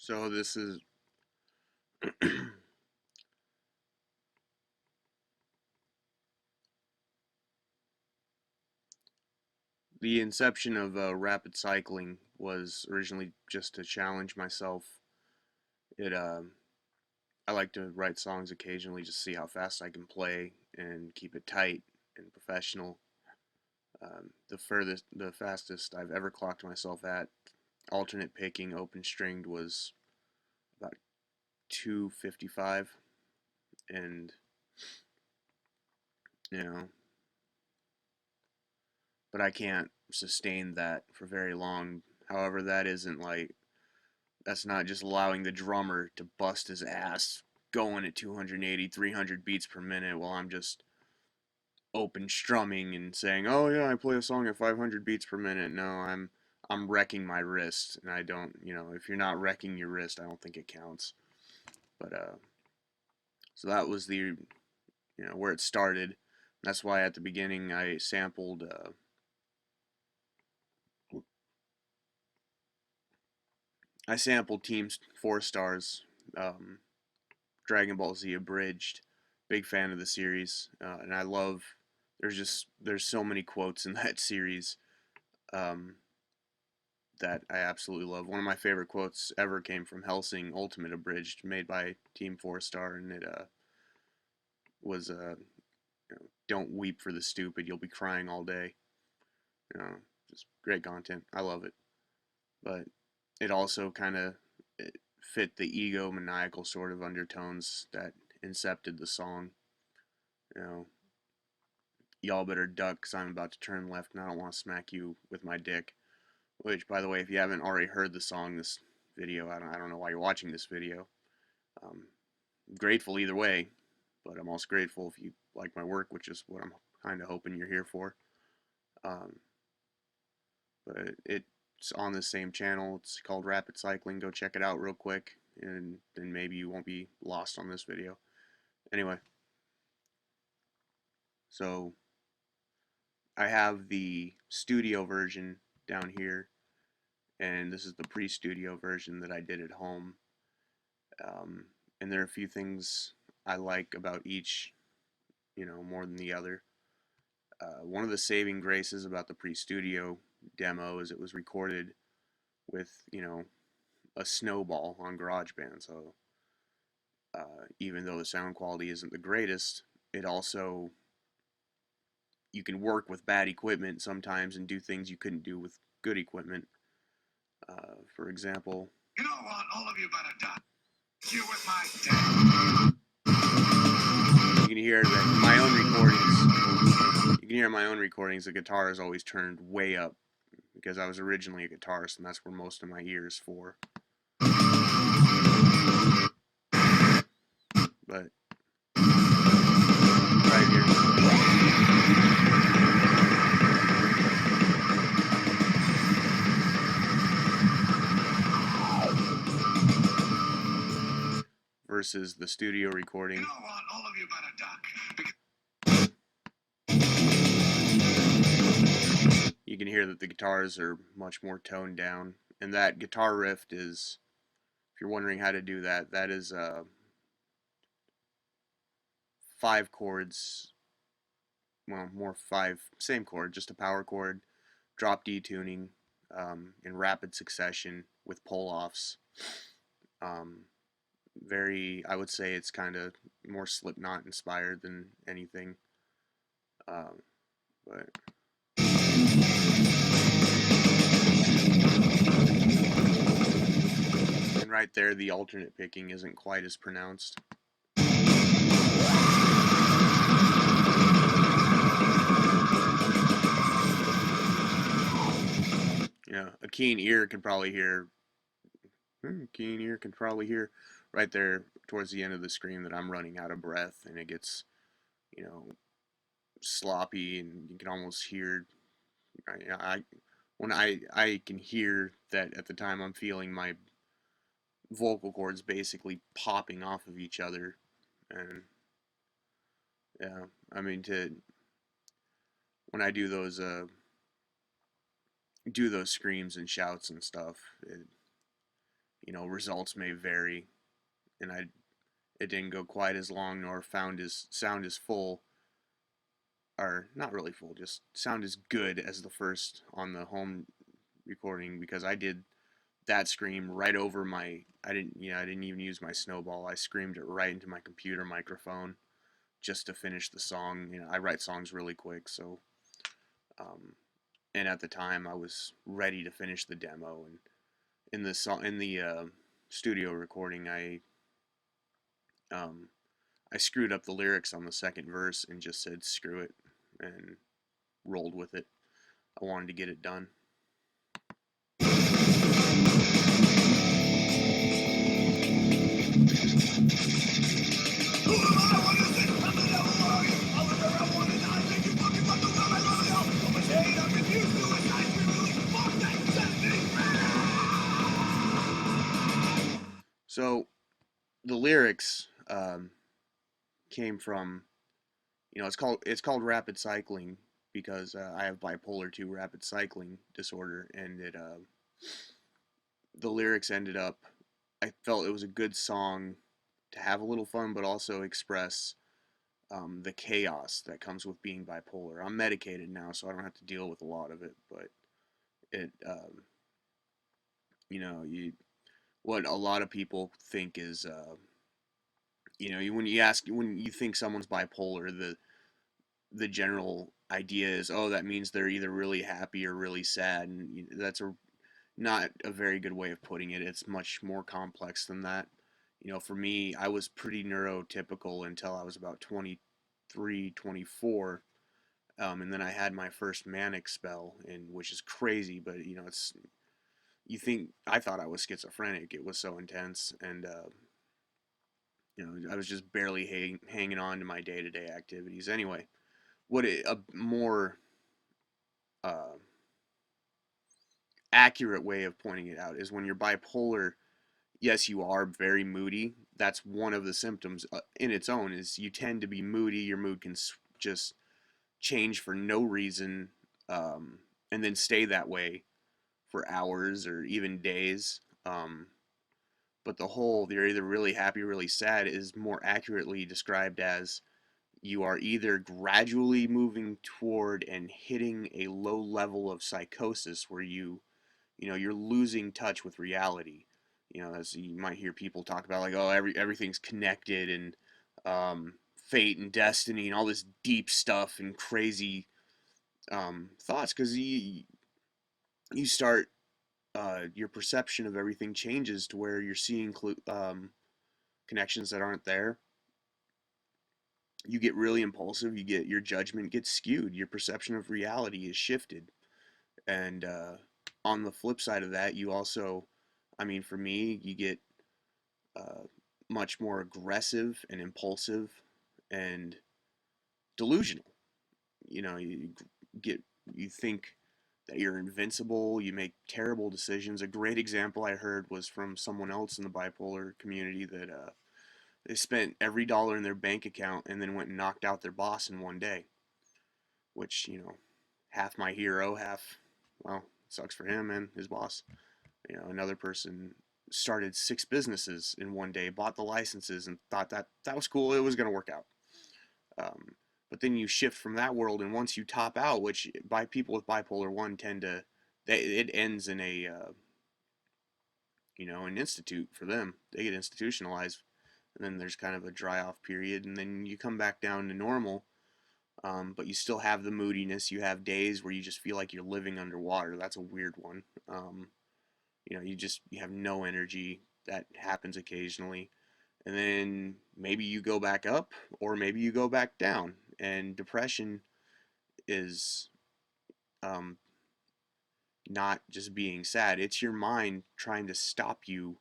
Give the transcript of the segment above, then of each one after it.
So this is the inception of rapid cycling was originally just to challenge myself. It I like to write songs occasionally just to see how fast I can play and keep it tight and professional. The fastest I've ever clocked myself at alternate picking open stringed was about 255, and you know, but I can't sustain that for very long. However, that's not just allowing the drummer to bust his ass going at 280, 300 beats per minute while I'm just open strumming and saying, "Oh yeah, I play a song at 500 beats per minute." No, I'm wrecking my wrist, and I don't, if you're not wrecking your wrist, I don't think it counts. But so that was where it started. That's why at the beginning I sampled Team 4 Stars, um, Dragon Ball Z Abridged. Big fan of the series, and I love. There's so many quotes in that series um, that I absolutely love. One of my favorite quotes ever came from Hellsing Ultimate Abridged, made by Team 4 Star, and it was "Don't weep for the stupid. You'll be crying all day." You know, just great content. I love it, but it also kind of fit the egomaniacal sort of undertones that incepted the song. You know, y'all better duck because I'm about to turn left and I don't want to smack you with my dick. Which, by the way, if you haven't already heard the song, this video, I don't know why you're watching this video. Um, I'm grateful either way, but I'm also grateful if you like my work, which is what I'm kind of hoping you're here for. Um, but it's on the same channel. It's called Rapid Cycling. Go check it out real quick, and then maybe you won't be lost on this video. Anyway, so I have the studio version down here, and this is the pre-studio version that I did at home. Um, and there are a few things I like about each, more than the other. One of the saving graces about the pre-studio demo is it was recorded with, a snowball on GarageBand. So even though the sound quality isn't the greatest, it also you can work with bad equipment sometimes and do things you couldn't do with good equipment. For example, you know what? All of you better die. You with my dick. You can hear that in my own recordings. You can hear in my own recordings the guitar is always turned way up because I was originally a guitarist, and that's where most of my ear is for. But right here. Versus the studio recording. You know what? All of you better duck. You can hear that the guitars are much more toned down. And that guitar riff is, if you're wondering how to do that, that is 5 chords, well, more five, same chord, just a power chord, drop D tuning in rapid succession with pull-offs. I would say it's kind of more Slipknot inspired than anything. But and right there, the alternate picking isn't quite as pronounced. A keen ear can probably hear. Keen ear can probably hear right there towards the end of the scream that I'm running out of breath, and it gets, sloppy, and you can almost hear. I can hear that at the time I'm feeling my vocal cords basically popping off of each other, and yeah, I mean when I do those screams and shouts and stuff, results may vary, and it didn't go quite as long nor found as sound as full, or not really full, just sound as good as the first on the home recording, because I did that scream right over my I didn't even use my snowball. I screamed it right into my computer microphone just to finish the song. I write songs really quick, so um, and at the time I was ready to finish the demo. And in the studio recording, um, I screwed up the lyrics on the second verse and just said screw it and rolled with it. I wanted to get it done. So the lyrics came from, it's called rapid cycling because I have bipolar 2 rapid cycling disorder, and it the lyrics ended up, I felt it was a good song to have a little fun, but also express the chaos that comes with being bipolar. I'm medicated now, so I don't have to deal with a lot of it, but it, you what a lot of people think is, when you think someone's bipolar, the general idea is, oh, that means they're either really happy or really sad, and that's not a very good way of putting it. It's much more complex than that. For me, I was pretty neurotypical until I was about 23, 24. And then I had my first manic spell, and which is crazy, but it's I thought I was schizophrenic. It was so intense, and I was just barely hanging on to my day-to-day activities. Anyway, a more uh, accurate way of pointing it out is when you're bipolar. Yes, you are very moody. That's one of the symptoms in its own. Is you tend to be moody. Your mood can just change for no reason, and then stay that way for hours or even days. But you're either really happy or really sad is more accurately described as you are either gradually moving toward and hitting a low level of psychosis where you're losing touch with reality. As you might hear people talk about, like, oh, everything's connected, and fate and destiny and all this deep stuff and crazy thoughts, because you start, your perception of everything changes to where you're seeing connections that aren't there. You get really impulsive. Your judgment gets skewed. Your perception of reality is shifted. And on the flip side of that, you also, I mean, for me, you get uh, much more aggressive and impulsive and delusional. You get you think that you're invincible. You make terrible decisions. A great example I heard was from someone else in the bipolar community that they spent every dollar in their bank account and then went and knocked out their boss in one day. Which, half my hero, half, well, sucks for him and his boss. Another person started 6 businesses in one day, bought the licenses, and thought that was cool. It was going to work out. Um, but then you shift from that world, and once you top out, which by people with bipolar 1 tend to, it ends in a, an institute for them. They get institutionalized, and then there's kind of a dry off period, and then you come back down to normal. But you still have the moodiness. You have days where you just feel like you're living underwater. That's a weird one. You have no energy. That happens occasionally. And then maybe you go back up, or maybe you go back down. And depression is, um, not just being sad. It's your mind trying to stop you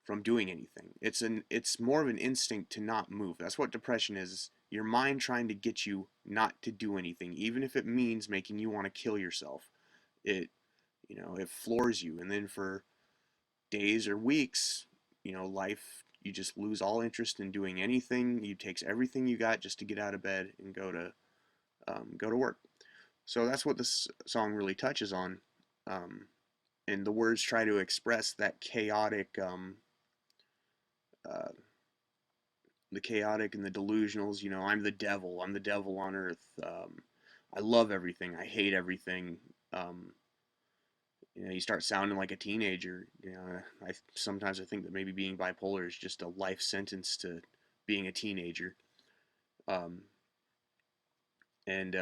from doing anything. It's more of an instinct to not move. That's what depression is. Your mind trying to get you not to do anything, even if it means making you want to kill yourself. It floors you, and then for days or weeks, life, you just lose all interest in doing anything. You takes everything you got just to get out of bed and go to work. So that's what this song really touches on. Um, and the words try to express that uh, the chaotic and the delusionals. You know, I'm the devil. I'm the devil on earth. I love everything. I hate everything. Um, you know, you start sounding like a teenager. You know, I sometimes I think that maybe being bipolar is just a life sentence to being a teenager. Um, and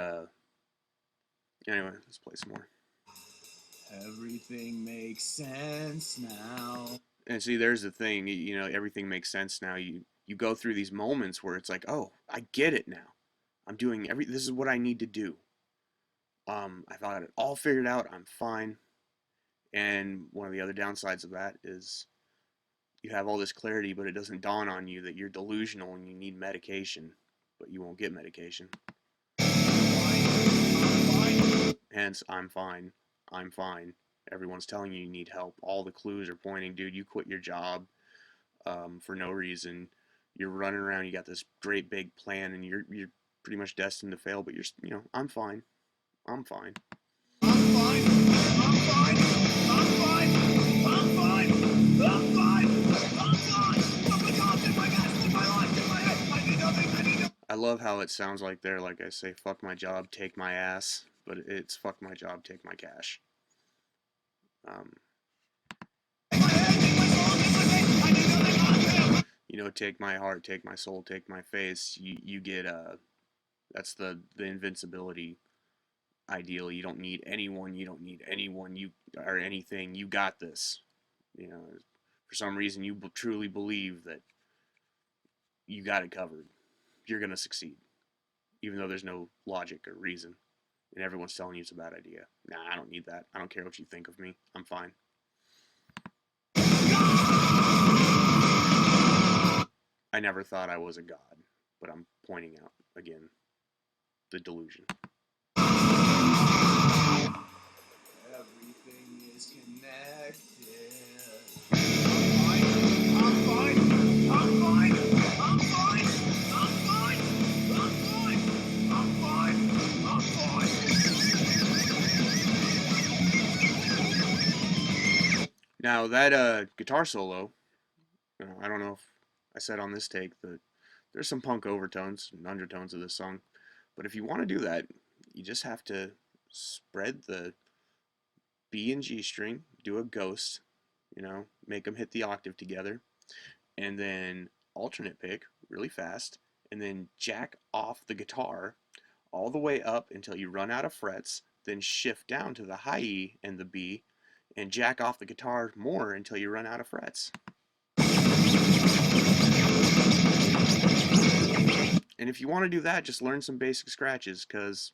anyway, let's play some more. Everything makes sense now. And see, there's the thing. You know, everything makes sense now. You go through these moments where it's like, oh, I get it now. I'm doing every. This is what I need to do. I've got it all figured out. I'm fine. And one of the other downsides of that is you have all this clarity, but it doesn't dawn on you that you're delusional and you need medication, but you won't get medication. Hence, I'm fine. I'm fine. Everyone's telling you you need help. All the clues are pointing, dude, you quit your job for no reason. You're running around. You got this great big plan, and you're pretty much destined to fail. But I'm fine. I'm fine. I'm fine. I'm fine. I'm fine. I'm fine. I'm fine. I'm fine. Oh my God, did my best, did my life, did my head. I need nothing. I need nothing. I love how it sounds like they're like I say, fuck my job, take my ass, but it's fuck my job, take my cash. Um, take my heart, take my soul, take my face. You get that's the invincibility ideal. You don't need anyone. You don't need anyone. You or anything. You got this. You know, for some reason you truly believe that you got it covered. You're gonna succeed, even though there's no logic or reason, and everyone's telling you it's a bad idea. Nah, I don't need that. I don't care what you think of me. I'm fine. I never thought I was a god, but I'm pointing out again the delusion. Everything is connected. I'm fine. I'm fine. I'm fine. I'm fine. I'm fine. I'm fine. I'm fine. Now that guitar solo, I don't know if I said on this take that there's some punk overtones and undertones of this song, but if you want to do that, you just have to spread the B and G string, do a ghost, make them hit the octave together, and then alternate pick really fast, and then jack off the guitar all the way up until you run out of frets, then shift down to the high E and the B, and jack off the guitar more until you run out of frets. And if you want to do that, just learn some basic scratches because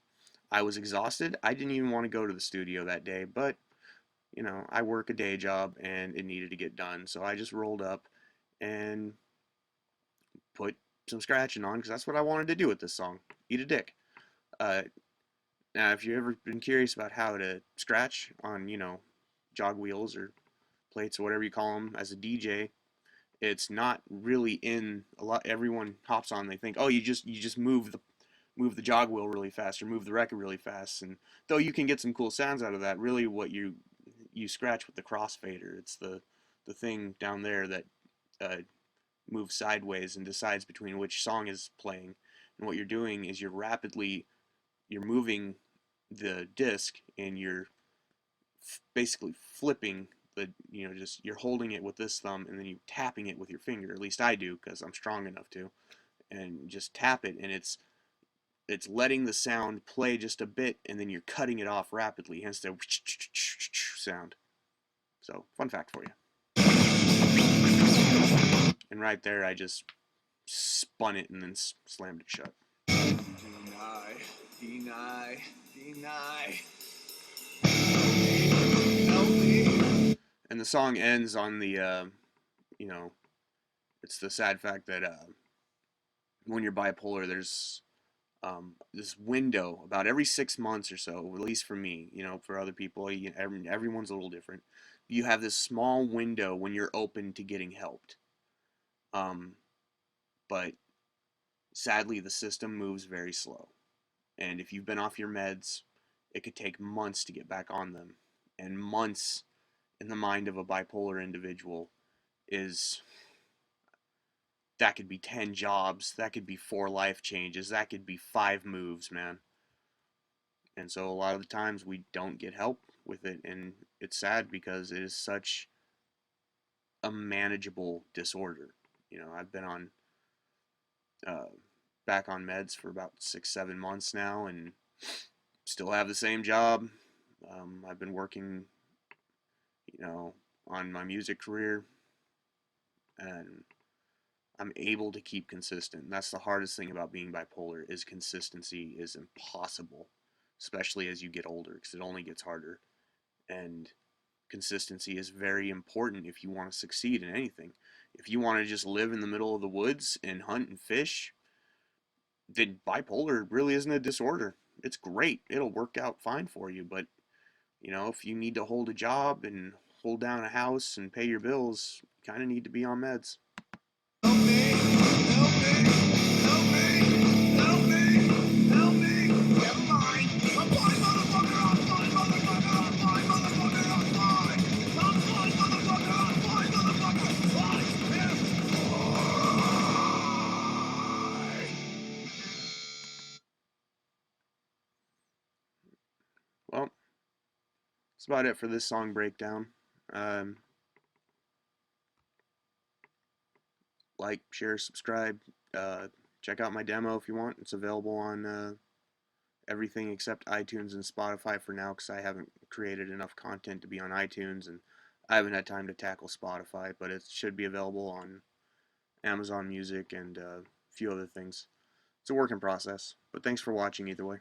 I was exhausted. I didn't even want to go to the studio that day, but I work a day job and it needed to get done. So I just rolled up and put some scratching on because that's what I wanted to do with this song. Eat a dick. Uh, Now, if you've ever been curious about how to scratch on, jog wheels or plates or whatever you call them as a DJ, it's not really in a lot. Everyone hops on. They think, oh, you just move the jog wheel really fast or move the record really fast. And though you can get some cool sounds out of that, really what you scratch with the crossfader. It's the thing down there that uh, moves sideways and decides between which song is playing. And what you're doing is you're moving the disc and you're basically flipping just you're holding it with this thumb and then you tapping it with your finger. At least I do because I'm strong enough to, and just tap it and it's letting the sound play just a bit and then you're cutting it off rapidly, hence the sound. So fun fact for you. And right there I just spun it and then slammed it shut. Deny, deny, deny. And the song ends on you know, it's the sad fact that when you're bipolar, there's this window about every 6 months or so, at least for me, for other people, everyone's a little different. You have this small window when you're open to getting helped. Um, but sadly, the system moves very slow. And if you've been off your meds, it could take months to get back on them. And months in the mind of a bipolar individual is that could be 10 jobs, that could be 4 life changes, that could be 5 moves, man. And so a lot of the times we don't get help with it, and it's sad because it is such a manageable disorder. I've been on uh, back on meds for about 6, 7 months now, and still have the same job. I've been working, you know, on my music career, and I'm able to keep consistent. And that's the hardest thing about being bipolar is consistency is impossible, especially as you get older, because it only gets harder. And consistency is very important if you want to succeed in anything. If you want to just live in the middle of the woods and hunt and fish, then bipolar really isn't a disorder. It's great. It'll work out fine for you. But, if you need to hold a job and hold down a house and pay your bills, you kind of need to be on meds. Help me! Help me! Help me! Help me! Help me! Never mind! I'm fine, motherfucker! I'm fine, motherfucker! I'm fine, motherfucker! I'm fine! I'm fine, motherfucker! I'm fine, motherfucker! Well, that's about it for this song breakdown. Um, like, share, subscribe. Uh, Check out my demo if you want. It's available on everything except iTunes and Spotify for now because I haven't created enough content to be on iTunes and I haven't had time to tackle Spotify, but it should be available on Amazon Music and a few other things. It's a work in process, but thanks for watching either way.